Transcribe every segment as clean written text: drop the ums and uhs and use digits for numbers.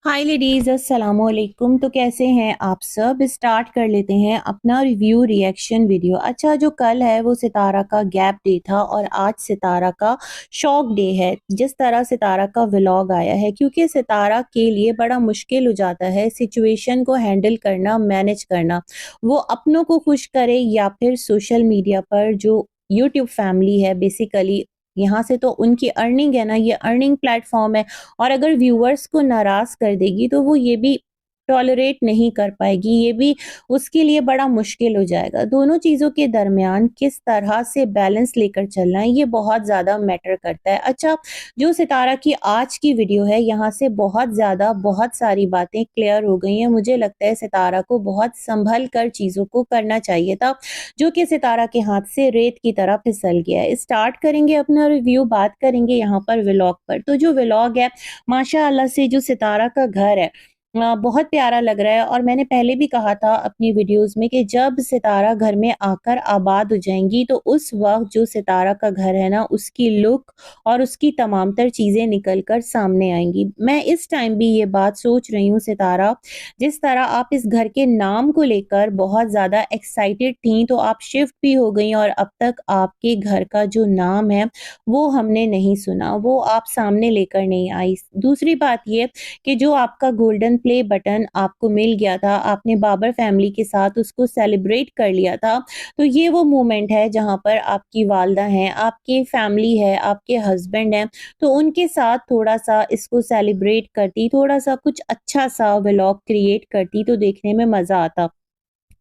हाय ladies, अस्सलाम वालेकुम। तो कैसे हैं आप सब। स्टार्ट कर लेते हैं अपना रिव्यू रिएक्शन वीडियो। अच्छा, जो कल है वो सितारा का गैप डे था और आज सितारा का शॉक डे है। जिस तरह सितारा का व्लॉग आया है, क्योंकि सितारा के लिए बड़ा मुश्किल हो जाता है सिचुएशन को हैंडल करना, मैनेज करना। वो अपनों को खुश करे या फिर सोशल मीडिया पर जो यूट्यूब फैमिली है, बेसिकली यहाँ से तो उनकी अर्निंग है ना, ये अर्निंग प्लेटफॉर्म है। और अगर व्यूअर्स को नाराज़ कर देगी तो वो ये भी टॉलरेट नहीं कर पाएगी, ये भी उसके लिए बड़ा मुश्किल हो जाएगा। दोनों चीज़ों के दरमियान किस तरह से बैलेंस लेकर चलना है, ये बहुत ज़्यादा मैटर करता है। अच्छा, जो सितारा की आज की वीडियो है, यहाँ से बहुत सारी बातें क्लियर हो गई हैं। मुझे लगता है सितारा को बहुत सँभल कर चीज़ों को करना चाहिए था, जो कि सितारा के हाथ से रेत की तरह फिसल गया है। स्टार्ट करेंगे अपना रिव्यू, बात करेंगे यहाँ पर व्लॉग पर। तो जो व्लॉग है, माशाअल्लाह से जो सितारा का घर है, बहुत प्यारा लग रहा है। और मैंने पहले भी कहा था अपनी वीडियोस में कि जब सितारा घर में आकर आबाद हो जाएंगी तो उस वक्त जो सितारा का घर है ना, उसकी लुक और उसकी तमाम तर चीज़ें निकल कर सामने आएंगी। मैं इस टाइम भी ये बात सोच रही हूँ सितारा, जिस तरह आप इस घर के नाम को लेकर बहुत ज़्यादा एक्साइटेड थी, तो आप शिफ्ट भी हो गई और अब तक आपके घर का जो नाम है वो हमने नहीं सुना, वो आप सामने लेकर नहीं आई। दूसरी बात ये कि जो आपका गोल्डन प्ले बटन आपको मिल गया था, आपने बाबर फैमिली के साथ उसको सेलिब्रेट कर लिया था। तो ये वो मोमेंट है जहाँ पर आपकी वालदा हैं, आपकी फैमिली है, आपके हस्बैंड हैं, तो उनके साथ थोड़ा-सा इसको सेलिब्रेट करती, थोड़ा-सा कुछ अच्छा-सा व्लॉग क्रिएट करती तो देखने में मज़ा आता।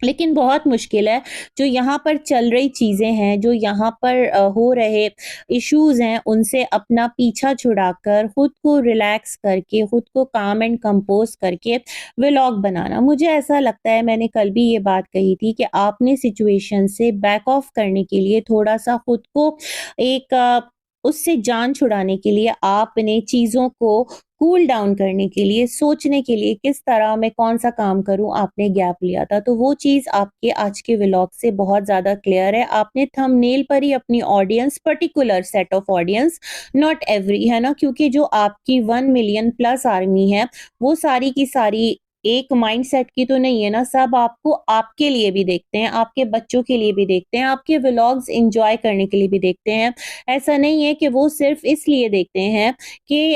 लेकिन बहुत मुश्किल है, जो यहाँ पर चल रही चीज़ें हैं, जो यहाँ पर हो रहे इश्यूज़ हैं, उनसे अपना पीछा छुड़ाकर, खुद को रिलैक्स करके, खुद को काम एंड कंपोज़ करके व्लॉग बनाना। मुझे ऐसा लगता है, मैंने कल भी ये बात कही थी कि आपने सिचुएशन से बैक ऑफ करने के लिए थोड़ा-सा खुद को एक उससे जान छुड़ाने के लिए, आपने चीज़ों को कूल डाउन करने के लिए, सोचने के लिए किस तरह मैं कौन-सा काम करूँ, आपने गैप लिया था। तो वो चीज़ आपके आज के व्लॉग से बहुत ज़्यादा क्लियर है। आपने थंबनेल पर ही अपनी audience, particular set of audience, not every, है ना? क्योंकि जो आपकी 1 मिलियन प्लस आर्मी है, वो सारी की सारी एक माइंडसेट की तो नहीं है ना, सब आपको आपके लिए भी देखते हैं, आपके बच्चों के लिए भी देखते हैं, आपके व्लॉग्स एन्जॉय करने के लिए भी देखते हैं। ऐसा नहीं है कि वो सिर्फ़ इसलिए देखते हैं कि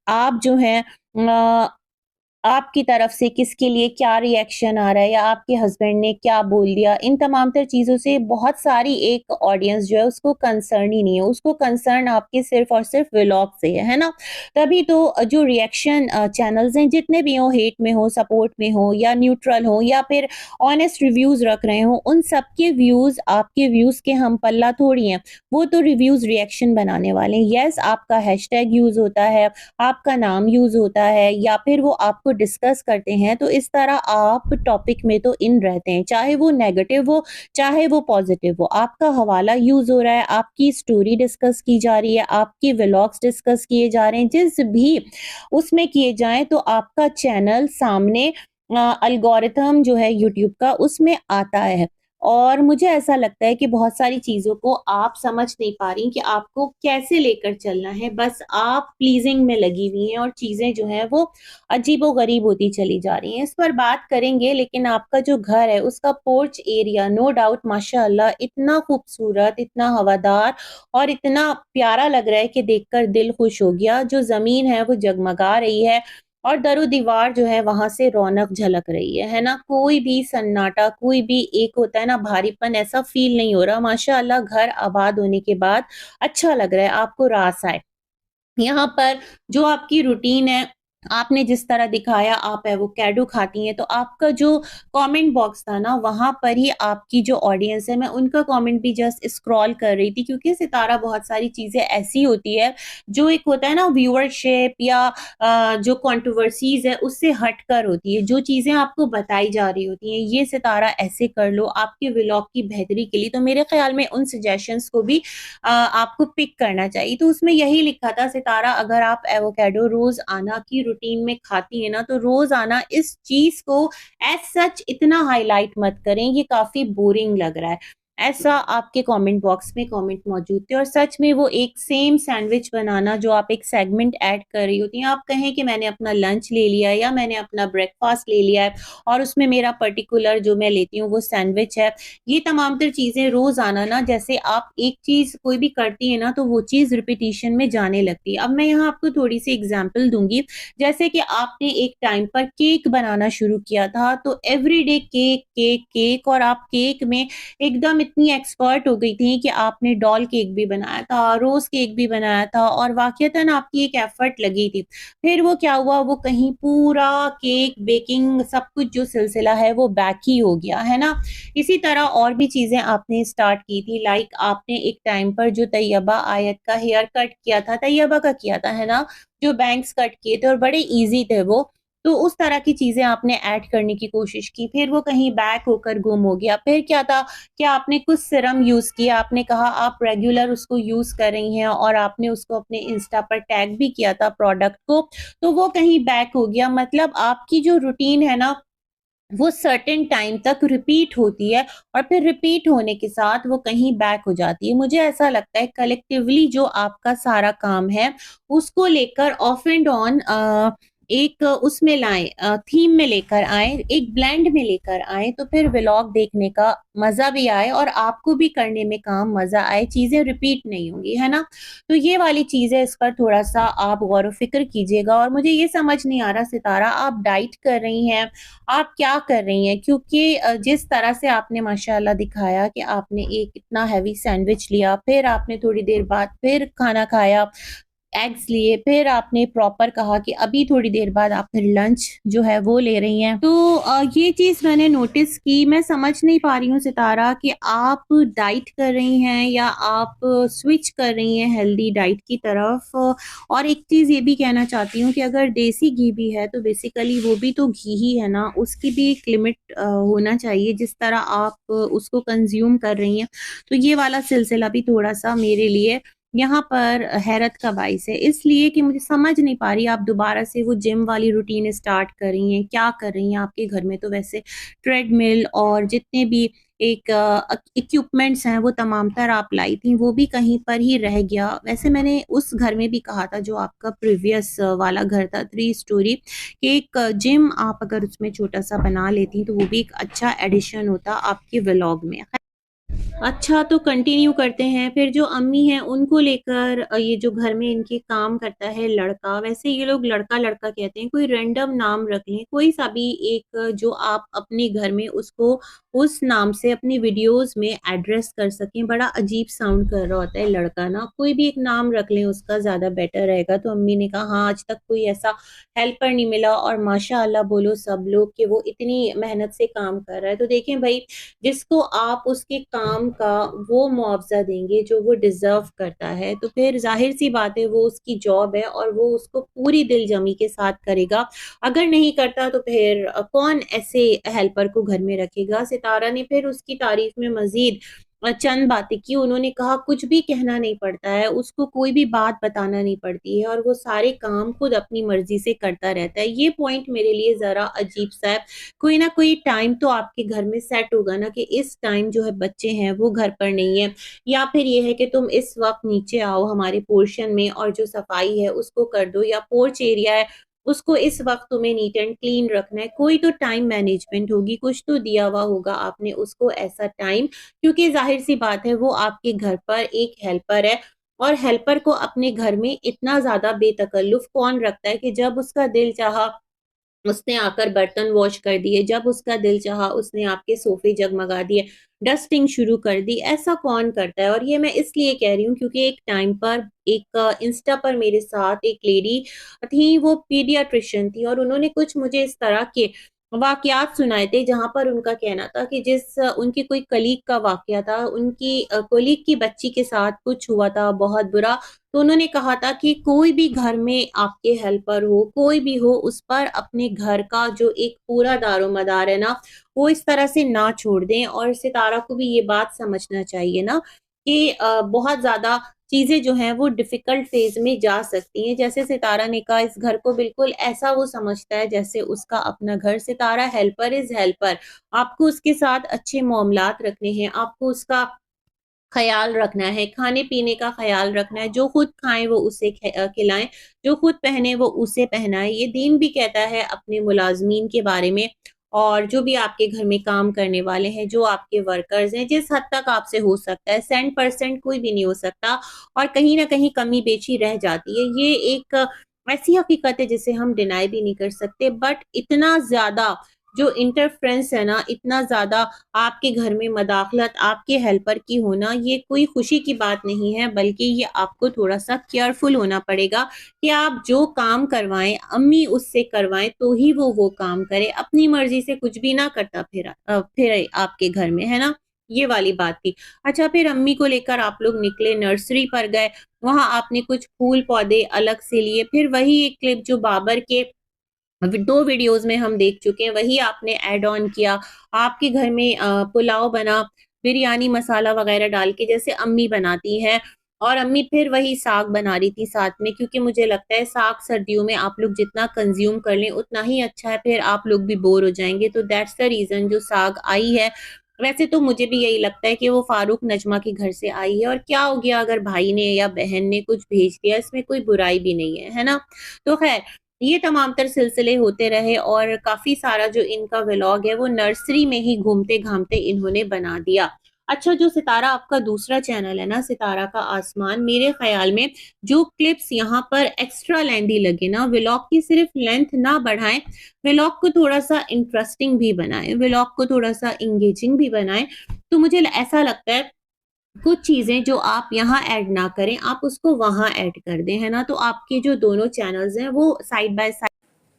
आप जो हैं अ, आपकी तरफ से किसके लिए क्या रिएक्शन आ रहा है या आपके हस्बैंड ने क्या बोल दिया, इन तमाम तर चीज़ों से बहुत सारी एक ऑडियंस जो है उसको कंसर्न ही नहीं है, उसको कंसर्न आपके सिर्फ़ और सिर्फ़ व्लॉग से है ना? तभी तो जो रिएक्शन चैनल्स हैं, जितने भी हों, हेट में हो, सपोर्ट में हो या न्यूट्रल हो या फिर ऑनेस्ट रिव्यूज़ रख रहे हों, उन सबके व्यूज़ आपके व्यूज़ के हम पल्ला थोड़ी हैं। वो तो रिव्यूज़ रिएक्शन बनाने वाले हैं। येस, आपका हैशटैग यूज़ होता है, आपका नाम यूज़ होता है या फिर वो आपको डिस्कस करते हैं, तो इस तरह आप टॉपिक में तो इन रहते हैं, चाहे वो नेगेटिव हो, चाहे वो पॉजिटिव हो। आपका हवाला यूज़ हो रहा है, आपकी स्टोरी डिस्कस की जा रही है, आपके व्लॉग्स डिस्कस किए जा रहे हैं, जिस भी उसमें किए जाएँ तो आपका चैनल सामने एल्गोरिथम जो है यूट्यूब का उसमें आता है। और मुझे ऐसा लगता है कि बहुत सारी चीज़ों को आप समझ नहीं पा रही कि आपको कैसे लेकर चलना है। बस आप प्लीज़िंग में लगी हुई हैं और चीज़ें जो हैं वो अजीबो-गरीब होती चली जा रही हैं। इस पर बात करेंगे, लेकिन आपका जो घर है उसका पोर्च एरिया नो डाउट माशाअल्लाह इतना खूबसूरत, इतना हवादार और इतना प्यारा लग रहा है कि देखकर दिल खुश हो गया। जो ज़मीन है वो जगमगा रही है और दरो-दीवार जो है वहाँ से रौनक झलक रही है ना? कोई भी सन्नाटा, कोई भी एक होता है ना भारीपन, ऐसा फ़ील नहीं हो रहा। माशाअल्लाह घर आबाद होने के बाद अच्छा लग रहा है, आपको रास आए। यहाँ पर जो आपकी रूटीन है, आपने जिस तरह दिखाया आप एवोकाडो खाती हैं, तो आपका जो कमेंट बॉक्स था ना, वहाँ पर ही आपकी जो ऑडियंस है, मैं उनका कमेंट भी जस्ट स्क्रॉल कर रही थी, क्योंकि सितारा बहुत सारी चीज़ें ऐसी होती है, जो एक होता है ना व्यूअरशिप या जो कंट्रोवर्सीज़ है, उससे हटकर होती है। जो चीज़ें आपको बताई जा रही होती हैं, ये सितारा ऐसे कर लो, आपके व्लॉग की बेहतरी के लिए, तो मेरे ख़्याल में उन सजेशंस को भी आपको पिक करना चाहिए। तो उसमें यही लिखा था, सितारा अगर आप एवोकाडो रोज़ाना की रूटीन में खाती हैं ना, तो रोज़ाना इस चीज़ को एज़ सच इतना हाइलाइट मत करें, ये काफ़ी बोरिंग लग रहा है। ऐसा आपके कमेंट बॉक्स में कमेंट मौजूद थे और सच में वो एक सेम सैंडविच बनाना जो आप एक सेगमेंट ऐड कर रही होती हैं, आप कहें कि मैंने अपना लंच ले लिया या मैंने अपना ब्रेकफास्ट ले लिया है और उसमें मेरा पर्टिकुलर जो मैं लेती हूँ वो सैंडविच है। ये तमाम तर चीज़ें रोज़ाना ना, जैसे आप एक चीज़ कोई भी करती हैं ना तो वो चीज़ रिपीटिशन में जाने लगती है। अब मैं यहाँ आपको थोड़ी-सी एग्ज़ाम्पल दूँगी, जैसे कि आपने एक टाइम पर केक बनाना शुरू किया था, तो एवरीडे केक, केक, केक और आप केक में एकदम इतनी एक्सपर्ट हो गई थी कि आपने डॉल केक भी बनाया था, रोज़ केक भी बनाया था और वाक़ईतन आपकी एक एफ़र्ट लगी थी। फिर वो क्या हुआ, वो कहीं पूरा केक, बेकिंग सब कुछ जो सिलसिला है वो बैक ही हो गया, है ना? इसी तरह और भी चीज़ें आपने स्टार्ट की थी, लाइक आपने एक टाइम पर जो तैयबा आयत का हेयर कट किया था, तैयबा का किया था, है ना? जो बैंग्स कट किए थे और बड़े ईज़ी थे वो। तो उस तरह की चीज़ें आपने ऐड करने की कोशिश की, फिर वो कहीं बैक होकर गुम हो गया। फिर क्या था कि आपने कुछ सीरम यूज़ किया, आपने कहा आप रेगुलर उसको यूज़ कर रही हैं और आपने उसको अपने इंस्टा पर टैग भी किया था प्रोडक्ट को, तो वो कहीं बैक हो गया। मतलब आपकी जो रूटीन है ना, वो सर्टेन टाइम तक रिपीट होती है और फिर रिपीट होने के साथ वो कहीं बैक हो जाती है। मुझे ऐसा लगता है कलेक्टिवली जो आपका सारा काम है, उसको लेकर ऑफ एंड ऑन एक उसमें लाएँ, थीम में लेकर आएँ, एक ब्लेंड में लेकर आएँ, तो फिर व्लॉग देखने का मज़ा भी आए और आपको भी करने में काम मज़ा आए, चीज़ें रिपीट नहीं होंगी, है ना? तो ये वाली चीज़ है, इस पर थोड़ा-सा आप गौर-व-फ़िक्र कीजिएगा और मुझे ये समझ नहीं आ रहा सितारा, आप डाइट कर रही हैं, आप क्या कर रही हैं? क्योंकि जिस तरह से आपने माशाअल्लाह दिखाया कि आपने एक इतना हेवी सैंडविच लिया, फिर आपने थोड़ी देर बाद फिर खाना खाया, एग्स लिए, फिर आपने प्रॉपर कहा कि अभी थोड़ी देर बाद आप फिर लंच जो है वो ले रही हैं। तो ये चीज़ मैंने नोटिस की, मैं समझ नहीं पा रही हूँ सितारा कि आप डाइट कर रही हैं या आप स्विच कर रही हैं हेल्दी डाइट की तरफ। और एक चीज़ ये भी कहना चाहती हूँ कि अगर देसी घी भी है तो बेसिकली वो भी तो घी ही है ना, उसकी भी एक लिमिट होना चाहिए जिस तरह आप उसको कंज़्यूम कर रही हैं। तो ये वाला सिलसिला भी थोड़ा-सा मेरे लिए यहाँ पर हैरत का बाइस है, इसलिए कि मुझे समझ नहीं पा रही आप दोबारा से वो जिम वाली रूटीन स्टार्ट कर रही हैं, क्या कर रही हैं? आपके घर में तो वैसे ट्रेडमिल और जितने भी एक इक्विपमेंट्स हैं वो तमाम तर आप लाई थीं, वो भी कहीं पर ही रह गया। वैसे मैंने उस घर में भी कहा था जो आपका प्रीवियस वाला घर था 3 स्टोरी, कि एक जिम आप अगर उसमें छोटा-सा बना लेती तो वो भी एक अच्छा एडिशन होता आपके व्लॉग में। अच्छा, तो कंटिन्यू करते हैं। फिर जो अम्मी हैं उनको लेकर ये जो घर में इनके काम करता है लड़का, वैसे ये लोग लड़का-लड़का कहते हैं, कोई रैंडम नाम रख लें, कोई-सा भी एक जो आप अपने घर में उसको उस नाम से अपनी वीडियोज़ में एड्रेस कर सकें। बड़ा अजीब साउंड कर रहा होता है लड़का ना, कोई भी एक नाम रख लें उसका ज़्यादा बेटर रहेगा। तो अम्मी ने कहा हाँ, आज तक कोई ऐसा हेल्पर नहीं मिला और माशाअल्लाह बोलो सब लोग कि वो इतनी मेहनत से काम कर रहा है। तो देखें भई, जिसको आप उसके काम का वो मुआवज़ा देंगे जो वो डिज़र्व करता है, तो फिर ज़ाहिर-सी बात है वो उसकी जॉब है और वो उसको पूरी दिलजमी के साथ करेगा। अगर नहीं करता तो फिर कौन ऐसे हेल्पर को घर में रखेगा? सितारा ने फिर उसकी तारीफ़ में मज़ीद चंद बातें की। उन्होंने कहा कुछ भी कहना नहीं पड़ता है, उसको कोई भी बात बताना नहीं पड़ती है और वो सारे काम खुद अपनी मर्ज़ी से करता रहता है। ये पॉइंट मेरे लिए ज़रा अजीब-सा है। कोई ना कोई टाइम तो आपके घर में सेट होगा ना कि इस टाइम जो है बच्चे हैं वो घर पर नहीं है, या फिर ये है कि तुम इस वक़्त नीचे आओ हमारे पोर्शन में और जो सफाई है उसको कर दो, या पोर्च एरिया है उसको इस वक़्त तुम्हें नीट एंड क्लीन रखना है। कोई तो टाइम मैनेजमेंट होगी, कुछ तो दिया हुआ होगा आपने उसको ऐसा टाइम, क्योंकि ज़ाहिर-सी बात है वो आपके घर पर एक हेल्पर है और हेल्पर को अपने घर में इतना ज़्यादा बेतकल्लुफ़ कौन रखता है कि जब उसका दिल चाहा उसने आकर बर्तन वॉश कर दिए, जब उसका दिल चाहा उसने आपके सोफ़े जगमगा दिए, डस्टिंग शुरू कर दी, ऐसा कौन करता है? और ये मैं इसलिए कह रही हूँ क्योंकि एक टाइम पर एक इंस्टा पर मेरे साथ एक लेडी थी, वो पीडियाट्रिशियन थी और उन्होंने कुछ मुझे इस तरह के वाक़यात सुनाए थे जहाँ पर उनका कहना था कि उनकी कोई कलीग का वाक़या था, उनकी कलीग की बच्ची के साथ कुछ हुआ था बहुत बुरा, तो उन्होंने कहा था कि कोई भी घर में आपके हेल्पर हो, कोई भी हो, उस पर अपने घर का जो एक पूरा दारोमदार है ना, वो इस तरह से ना छोड़ दें और सितारा को भी ये बात समझना चाहिए ना कि बहुत ज़्यादा चीज़ें जो हैं वो डिफ़िकल्ट फ़ेज़ में जा सकती हैं। जैसे सितारा ने कहा, इस घर को बिल्कुल ऐसा वो समझता है जैसे उसका अपना घर। सितारा हेल्पर इज़ हेल्पर। आपको उसके साथ अच्छे मामलात रखने हैं, आपको उसका ख़याल रखना है, खाने-पीने का ख़याल रखना है, जो खुद खाएँ वो उसे खिलाएँ, जो खुद पहने वो उसे पहनाएँ। ये दीन भी कहता है अपने मुलाज़मीन के बारे में, और जो भी आपके घर में काम करने वाले हैं, जो आपके वर्कर्स हैं, जिस हद तक आपसे हो सकता है, 100% कोई भी नहीं हो सकता, और कहीं न कहीं कमी-बेची रह जाती है। ये एक ऐसी हकीकत है जिसे हम डिनाई भी नहीं कर सकते, बट इतना ज़्यादा जो इंटरफ्रेंस है ना, इतना ज़्यादा आपके घर में मदाखलत आपके हेल्पर की होना, ये कोई खुशी की बात नहीं है, बल्कि ये आपको थोड़ा-सा केयरफुल होना पड़ेगा कि आप जो काम करवाएँ, अम्मी उससे करवाएँ तो ही वो काम करे। अपनी मर्ज़ी से कुछ भी ना करता फिरे आपके घर में, है ना? ये वाली बात थी। अच्छा, फिर अम्मी को लेकर आप लोग निकले, नर्सरी पर गए, वहाँ आपने कुछ फूल-पौधे अलग से लिए, फिर वही एक क्लिप जो बाबर के 2 वीडियोज़ में हम देख चुके हैं, वही आपने ऐड ऑन किया। आपके घर में पुलाव बना, बिरयानी मसाला वग़ैरह डाल के जैसे अम्मी बनाती हैं, और अम्मी फिर वही साग बना रही थी साथ में, क्योंकि मुझे लगता है साग सर्दियों में आप लोग जितना कंज़्यूम कर लें उतना ही अच्छा है, फिर आप लोग भी बोर हो जाएँगे, तो दैट्स द रीज़न जो साग आई है। वैसे तो मुझे भी यही लगता है कि वो फ़ारूक नजमा के घर से आई है, और क्या हो गया अगर भाई ने या बहन ने कुछ भेज दिया, इसमें कोई बुराई भी नहीं है, है ना? तो ख़ैर, ये तमाम तर सिलसिले होते रहे, और काफ़ी सारा जो इनका व्लॉग है वो नर्सरी में ही घूमते-घामते इन्होंने बना दिया। अच्छा, जो सितारा आपका दूसरा चैनल है ना, सितारा का आसमान, मेरे ख़्याल में जो क्लिप्स यहाँ पर एक्स्ट्रा लेंथी लगे ना, व्लॉग की सिर्फ़ लेंथ ना बढ़ाएँ, व्लॉग को थोड़ा-सा इंटरेस्टिंग भी बनाएँ, व्लॉग को थोड़ा-सा एंगेजिंग भी बनाएँ। तो मुझे ऐसा लगता है कुछ चीज़ें जो आप यहाँ ऐड ना करें, आप उसको वहाँ ऐड कर दें, है ना? तो आपके जो दोनों चैनल्स हैं वो साइड बाय साइड।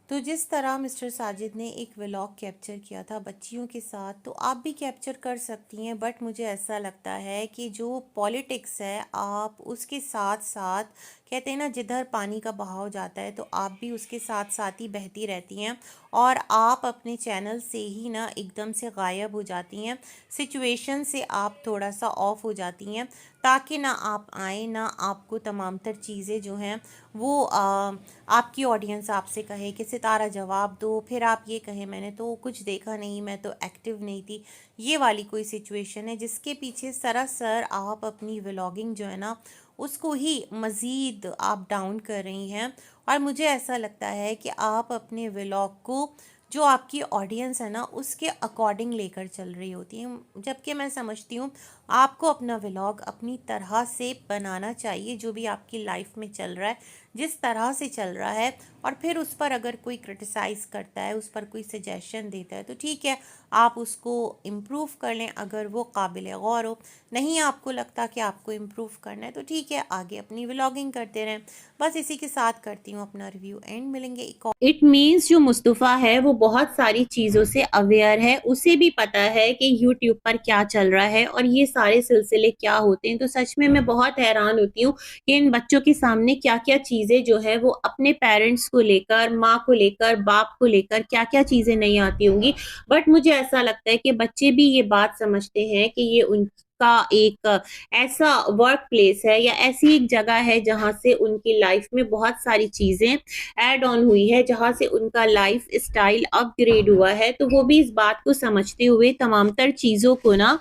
तो जिस तरह मिस्टर साजिद ने एक व्लॉग कैप्चर किया था बच्चियों के साथ, तो आप भी कैप्चर कर सकती हैं, बट मुझे ऐसा लगता है कि जो पॉलिटिक्स है आप उसके साथ साथ, कहते हैं ना जिधर पानी का बहाव जाता है तो आप भी उसके साथ साथ ही बहती रहती हैं, और आप अपने चैनल से ही ना एकदम से गायब हो जाती हैं, सिचुएशन से आप थोड़ा सा ऑफ हो जाती हैं, ताकि ना आप आएँ, ना आपको तमाम तर चीज़ें जो हैं वो आपकी ऑडियंस आपसे कहे कि सितारा जवाब दो, फिर आप ये कहें मैंने तो कुछ देखा नहीं, मैं तो एक्टिव नहीं थी। ये वाली कोई सिचुएशन है जिसके पीछे सरासर आप अपनी व्लॉगिंग जो है ना उसको ही मज़ीद आप डाउन कर रही हैं, और मुझे ऐसा लगता है कि आप अपने व्लॉग को जो आपकी ऑडियंस है ना उसके अकॉर्डिंग लेकर चल रही होती हैं, जबकि मैं समझती हूँ आपको अपना व्लॉग अपनी तरह से बनाना चाहिए, जो भी आपकी लाइफ में चल रहा है जिस तरह से चल रहा है, और फिर उस पर अगर कोई क्रिटिसाइज़ करता है, उस पर कोई सजेशन देता है तो ठीक है, आप उसको इम्प्रूव कर लें अगर वो काबिल गौर हो। नहीं आपको लगता कि आपको इम्प्रूव करना है तो ठीक है, आगे अपनी व्लॉगिंग करते रहें। बस इसी के साथ करती हूँ अपना रिव्यू एंड, मिलेंगे एक और। इट मीन्स जो मुस्तफ़ा है वो बहुत सारी चीज़ों से अवेयर है, उसे भी पता है कि यूट्यूब पर क्या चल रहा है और ये सारे सिलसिले क्या होते हैं। तो सच में मैं बहुत हैरान होती हूँ कि इन बच्चों के सामने क्या-क्या चीज़ें जो है वो अपने पेरेंट्स को लेकर, माँ को लेकर, बाप को लेकर क्या-क्या चीज़ें नहीं आती होंगी। बट मुझे ऐसा लगता है कि बच्चे भी ये बात समझते हैं कि ये उनका एक ऐसा वर्क प्लेस है या ऐसी एक जगह है जहाँ से उनकी लाइफ में बहुत सारी चीज़ें ऐड ऑन हुई है, जहाँ से उनका लाइफ स्टाइल अपग्रेड हुआ है। तो वो भी इस बात को समझते हुए तमाम तर चीज़ों को ना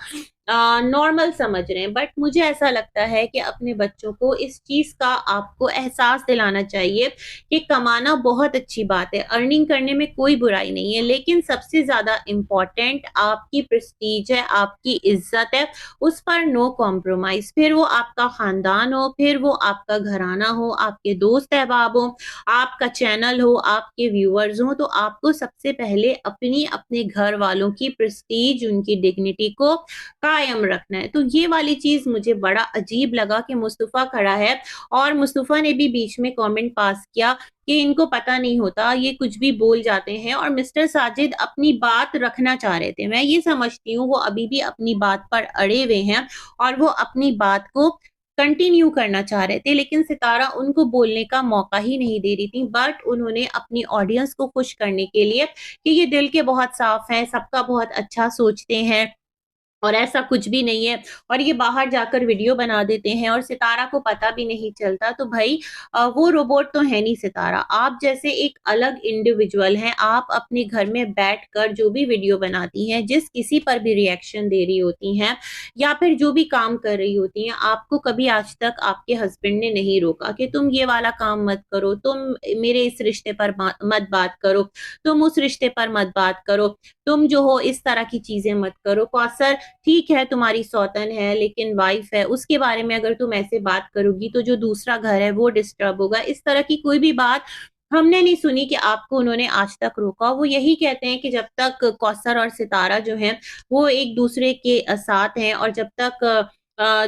नॉर्मल समझ रहे हैं। बट मुझे ऐसा लगता है कि अपने बच्चों को इस चीज़ का आपको एहसास दिलाना चाहिए कि कमाना बहुत अच्छी बात है, अर्निंग करने में कोई बुराई नहीं है, लेकिन सबसे ज़्यादा इम्पोर्टेंट आपकी प्रेस्टीज है, आपकी इज़्ज़त है, उस पर नो कॉम्प्रोमाइज़। फिर वो आपका ख़ानदान हो, फिर वो आपका घराना हो, आपके दोस्त अहबाब हों, आपका चैनल हो, आपके व्यूअर्स हों, तो आपको सबसे पहले अपने घर वालों की प्रेस्टीज, उनकी डिग्निटी को कायम रखना है। तो ये वाली चीज़ मुझे बड़ा अजीब लगा कि मुस्तफ़ा खड़ा है, और मुस्तफ़ा ने भी बीच में कमेंट पास किया कि इनको पता नहीं होता, ये कुछ भी बोल जाते हैं, और मिस्टर साजिद अपनी बात रखना चाह रहे थे। मैं ये समझती हूँ वो अभी भी अपनी बात पर अड़े हुए हैं, और वो अपनी बात को कंटिन्यू करना चाह रहे थे, लेकिन सितारा उनको बोलने का मौका ही नहीं दे रही थी। बट उन्होंने अपनी ऑडियंस को खुश करने के लिए कि ये दिल के बहुत साफ हैं, सबका बहुत अच्छा सोचते हैं, और ऐसा कुछ भी नहीं है, और ये बाहर जाकर वीडियो बना देते हैं और सितारा को पता भी नहीं चलता। तो भाई वो रोबोट तो है नहीं सितारा, आप जैसे एक अलग इंडिविजुअल हैं। आप अपने घर में बैठकर जो भी वीडियो बनाती हैं, जिस किसी पर भी रिएक्शन दे रही होती हैं या फिर जो भी काम कर रही होती हैं, आपको कभी आज तक आपके हस्बैंड ने नहीं रोका कि तुम ये वाला काम मत करो, तुम मेरे इस रिश्ते पर मत बात करो, तुम उस रिश्ते पर मत बात करो, तुम जो हो इस तरह की चीजें मत करो। कौसर, ठीक है तुम्हारी सौतन है लेकिन वाइफ है, उसके बारे में अगर तुम ऐसे बात करोगी तो जो दूसरा घर है वो डिस्टर्ब होगा। इस तरह की कोई भी बात हमने नहीं सुनी कि आपको उन्होंने आज तक रोका। वो यही कहते हैं कि जब तक कौसर और सितारा जो है वो एक दूसरे के साथ हैं, और जब तक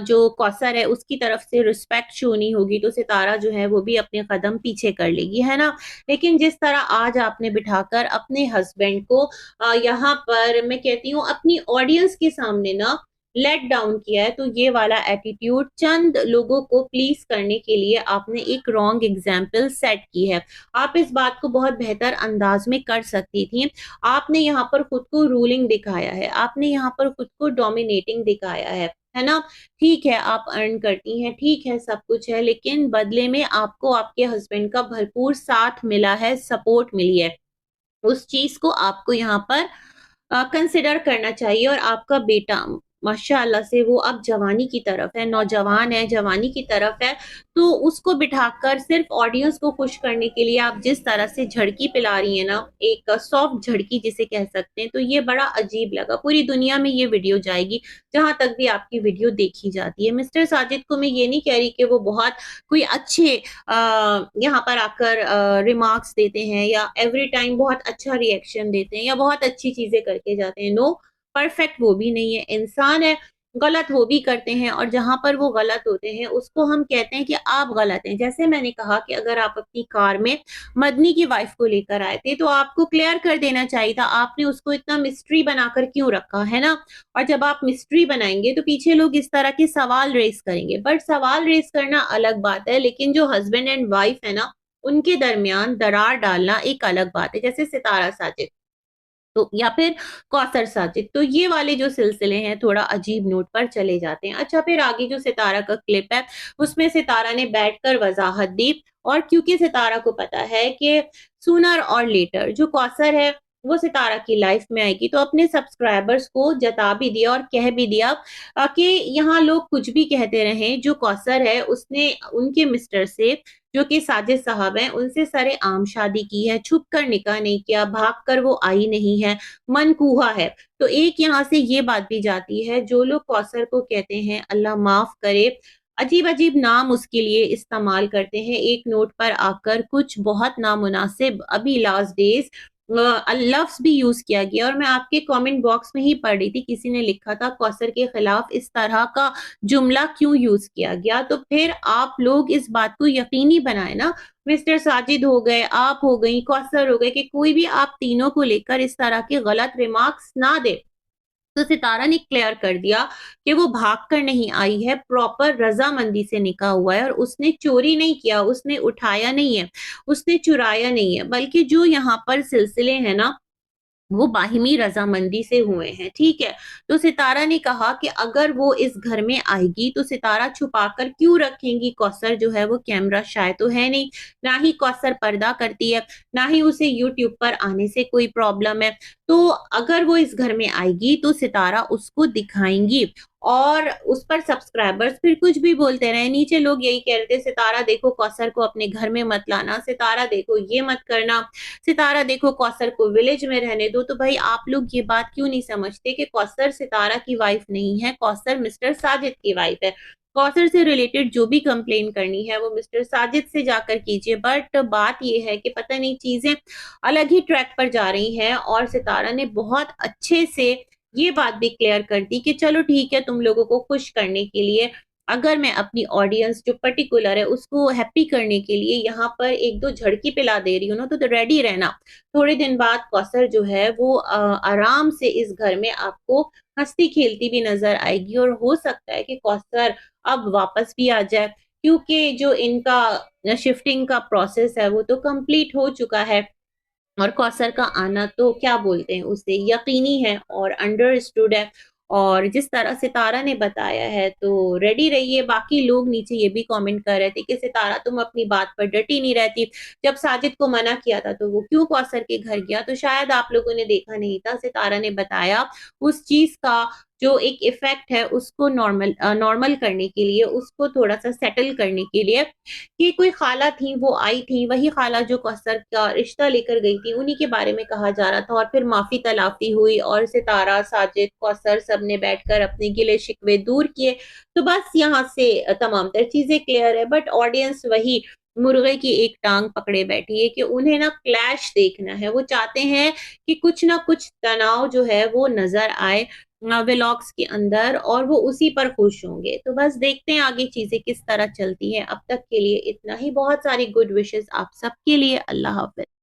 जो कौसर है उसकी तरफ से रिस्पेक्ट शो नहीं होगी, तो सितारा जो है वो भी अपने कदम पीछे कर लेगी, है ना। लेकिन जिस तरह आज आपने बिठाकर अपने हस्बैंड को यहाँ पर मैं कहती हूँ अपनी ऑडियंस के सामने ना लेट डाउन किया है, तो ये वाला एटीट्यूड चंद लोगों को प्लीज करने के लिए आपने एक रॉन्ग एग्जाम्पल सेट की है। आप इस बात को बहुत बेहतर अंदाज में कर सकती थी। आपने यहाँ पर खुद को रूलिंग दिखाया है, आपने यहाँ पर खुद को डोमिनेटिंग दिखाया है ना। ठीक है आप अर्न करती हैं, ठीक है सब कुछ है, लेकिन बदले में आपको आपके हस्बैंड का भरपूर साथ मिला है, सपोर्ट मिली है। उस चीज को आपको यहाँ पर कंसिडर करना चाहिए। और आपका बेटा माशाल्लाह से वो अब जवानी की तरफ है, नौजवान है, जवानी की तरफ है, तो उसको बिठाकर सिर्फ ऑडियंस को खुश करने के लिए आप जिस तरह से झड़की पिला रही है ना, एक सॉफ्ट झड़की जिसे कह सकते हैं, तो ये बड़ा अजीब लगा। पूरी दुनिया में ये वीडियो जाएगी जहां तक भी आपकी वीडियो देखी जाती है। मिस्टर साजिद को मैं ये नहीं कह रही कि वो बहुत कोई अच्छे यहाँ पर आकर रिमार्क्स देते हैं या एवरी टाइम बहुत अच्छा रिएक्शन देते हैं या बहुत अच्छी चीजें करके जाते हैं। नो, परफेक्ट वो भी नहीं है, इंसान है, गलत वो भी करते हैं, और जहां पर वो गलत होते हैं उसको हम कहते हैं कि आप गलत हैं। जैसे मैंने कहा कि अगर आप अपनी कार में मदनी की वाइफ को लेकर आए थे तो आपको क्लियर कर देना चाहिए था, आपने उसको इतना मिस्ट्री बनाकर क्यों रखा है ना। और जब आप मिस्ट्री बनाएंगे तो पीछे लोग इस तरह के सवाल रेस करेंगे, बट सवाल रेस करना अलग बात है, लेकिन जो हस्बैंड एंड वाइफ है ना उनके दरमियान दरार डालना एक अलग बात है। जैसे सितारा साजिद तो या फिर कौसर साजिद, तो ये वाले जो सिलसिले हैं थोड़ा अजीब नोट पर चले जाते हैं। अच्छा, फिर आगे जो सितारा का क्लिप है उसमें सितारा ने बैठकर वजाहत दी, और क्योंकि सितारा को पता है कि सूनर और लेटर जो कौसर है वो सितारा की लाइफ में आएगी, तो अपने सब्सक्राइबर्स को जता भी दिया और कह भी दिया कि यहाँ लोग कुछ भी कहते रहे, जो कौसर है उसने उनके मिस्टर से जो कि साजिद साहब हैं उनसे सरे आम शादी की है, छुप कर निकाह नहीं किया, भाग कर वो आई नहीं है, मनकूहा है। तो एक यहाँ से ये बात भी जाती है, जो लोग कौसर को कहते हैं अल्लाह माफ करे, अजीब अजीब नाम उसके लिए इस्तेमाल करते हैं, एक नोट पर आकर कुछ बहुत नामुनासिब अभी लास्ट डेज लफ्ज भी यूज किया गया। और मैं आपके कमेंट बॉक्स में ही पढ़ रही थी, किसी ने लिखा था कौसर के खिलाफ इस तरह का जुमला क्यों यूज किया गया। तो फिर आप लोग इस बात को यकीनी बनाए ना, मिस्टर साजिद हो गए, आप हो गई, कौसर हो गए, कि कोई भी आप तीनों को लेकर इस तरह के गलत रिमार्क्स ना दे। तो सितारा ने क्लियर कर दिया कि वो भाग कर नहीं आई है, प्रॉपर रजामंदी से निकाह हुआ है, और उसने चोरी नहीं किया, उसने उठाया नहीं है, उसने चुराया नहीं है, बल्कि जो यहाँ पर सिलसिले हैं ना वो बाहिमी रजामंदी से हुए हैं, ठीक है। तो सितारा ने कहा कि अगर वो इस घर में आएगी तो सितारा छुपाकर क्यों रखेंगी, कौसर जो है वो कैमरा शाय तो है नहीं, ना ही कौसर पर्दा करती है, ना ही उसे यूट्यूब पर आने से कोई प्रॉब्लम है। तो अगर वो इस घर में आएगी तो सितारा उसको दिखाएंगी, और उस पर सब्सक्राइबर्स फिर कुछ भी बोलते रहे। नीचे लोग यही कह रहे थे, सितारा देखो कौसर को अपने घर में मत लाना, सितारा देखो ये मत करना, सितारा देखो कौसर को विलेज में रहने दो। तो भाई आप लोग ये बात क्यों नहीं समझते कि कौसर सितारा की वाइफ नहीं है, कौसर मिस्टर साजिद की वाइफ है। कौसर से रिलेटेड जो भी कंप्लेन करनी है वो मिस्टर साजिद से जाकर कीजिए, बट बात ये है कि पता नहीं चीजें अलग ही ट्रैक पर जा रही हैं। और सितारा ने बहुत अच्छे से ये बात भी क्लियर कर दी कि चलो ठीक है, तुम लोगों को खुश करने के लिए अगर मैं अपनी ऑडियंस जो पर्टिकुलर है उसको हैप्पी करने के लिए यहाँ पर एक दो झड़की पिला दे रही हूँ ना, तो रेडी रहना। थोड़े दिन बाद कौसर जो है वो आराम से इस घर में आपको हंसती खेलती भी नजर आएगी, और हो सकता है कि कौसर अब वापस भी आ जाए, क्योंकि जो इनका शिफ्टिंग का प्रोसेस है वो तो कंप्लीट हो चुका है, और कौसर का आना तो क्या बोलते हैं उसे यकीनी है और अंडरस्टूड है। और जिस तरह सितारा ने बताया है तो रेडी रहिए। बाकी लोग नीचे ये भी कमेंट कर रहे थे कि सितारा तुम अपनी बात पर डटी नहीं रहती, जब साजिद को मना किया था तो वो क्यों कौसर के घर गया? तो शायद आप लोगों ने देखा नहीं था, सितारा ने बताया उस चीज का जो एक इफेक्ट है उसको नॉर्मल करने के लिए, उसको थोड़ा सा सेटल करने के लिए, कि कोई खाला थी वो आई थी, वही खाला जो कौसर का रिश्ता लेकर गई थी, उन्हीं के बारे में कहा जा रहा था। और फिर माफी तलाफी हुई और सितारा, साजिद, कौसर सबने बैठकर अपने गिले शिकवे दूर किए। तो बस यहाँ से तमाम तर चीजें क्लियर है, बट ऑडियंस वही मुर्गे की एक टांग पकड़े बैठी है कि उन्हें ना क्लैश देखना है। वो चाहते हैं कि कुछ ना कुछ तनाव जो है वो नजर आए व्लॉग्स के अंदर, और वो उसी पर खुश होंगे। तो बस देखते हैं आगे चीजें किस तरह चलती हैं। अब तक के लिए इतना ही। बहुत सारी गुड विशेस आप सबके लिए। अल्लाह हाफिज।